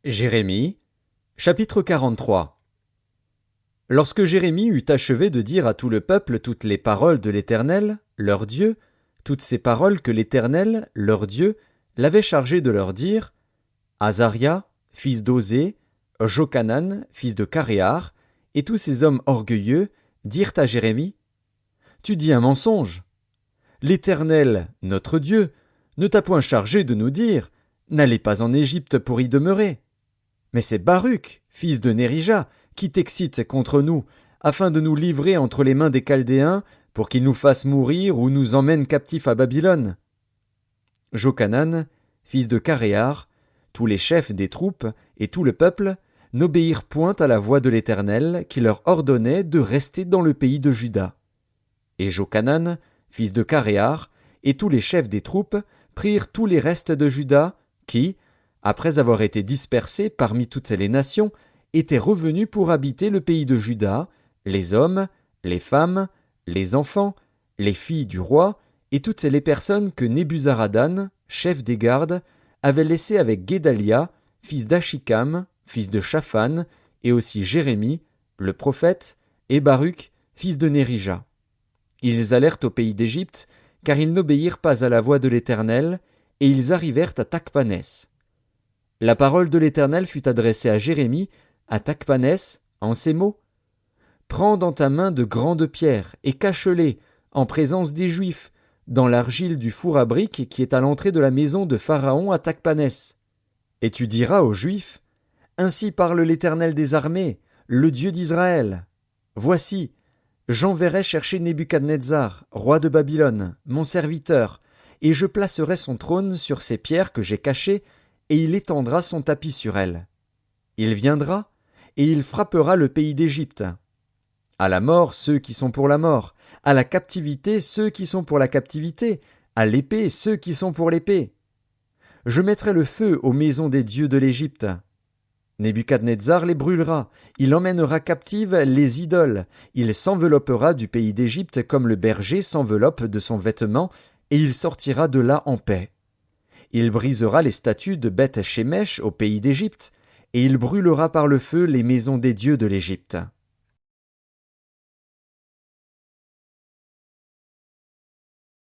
Jérémie, chapitre 43. Lorsque Jérémie eut achevé de dire à tout le peuple toutes les paroles de l'Éternel, leur Dieu, toutes ces paroles que l'Éternel, leur Dieu, l'avait chargé de leur dire, Azaria, fils d'Osée, Jochanan, fils de Caréar, et tous ces hommes orgueilleux, dirent à Jérémie, Tu dis un mensonge. L'Éternel, notre Dieu, ne t'a point chargé de nous dire, N'allez pas en Égypte pour y demeurer. Mais c'est Baruch, fils de Nérija, qui t'excite contre nous, afin de nous livrer entre les mains des Chaldéens, pour qu'ils nous fassent mourir ou nous emmènent captifs à Babylone. Jochanan, fils de Caréar, tous les chefs des troupes et tout le peuple n'obéirent point à la voix de l'Éternel qui leur ordonnait de rester dans le pays de Juda. Et Jochanan, fils de Caréar, et tous les chefs des troupes prirent tous les restes de Juda qui, après avoir été dispersés parmi toutes les nations, étaient revenus pour habiter le pays de Juda, les hommes, les femmes, les enfants, les filles du roi, et toutes les personnes que Nebuzaradan, chef des gardes, avait laissées avec Guédalia, fils d'Achikam, fils de Shaphan, et aussi Jérémie, le prophète, et Baruch, fils de Nérija. Ils allèrent au pays d'Égypte, car ils n'obéirent pas à la voix de l'Éternel, et ils arrivèrent à Tachpanès. La parole de l'Éternel fut adressée à Jérémie, à Tachpanès, en ces mots. Prends dans ta main de grandes pierres, et cache-les, en présence des Juifs, dans l'argile du four à briques qui est à l'entrée de la maison de Pharaon à Tachpanès. Et tu diras aux Juifs, Ainsi parle l'Éternel des armées, le Dieu d'Israël. Voici, j'enverrai chercher Nebuchadnezzar, roi de Babylone, mon serviteur, et je placerai son trône sur ces pierres que j'ai cachées, et il étendra son tapis sur elles. Il viendra, et il frappera le pays d'Égypte. À la mort ceux qui sont pour la mort, à la captivité ceux qui sont pour la captivité, à l'épée ceux qui sont pour l'épée. Je mettrai le feu aux maisons des dieux de l'Égypte. Nebuchadnezzar les brûlera, il emmènera captives les idoles, il s'enveloppera du pays d'Égypte comme le berger s'enveloppe de son vêtement, et il sortira de là en paix. Il brisera les statues de Beth-Shemesh au pays d'Égypte, et il brûlera par le feu les maisons des dieux de l'Égypte.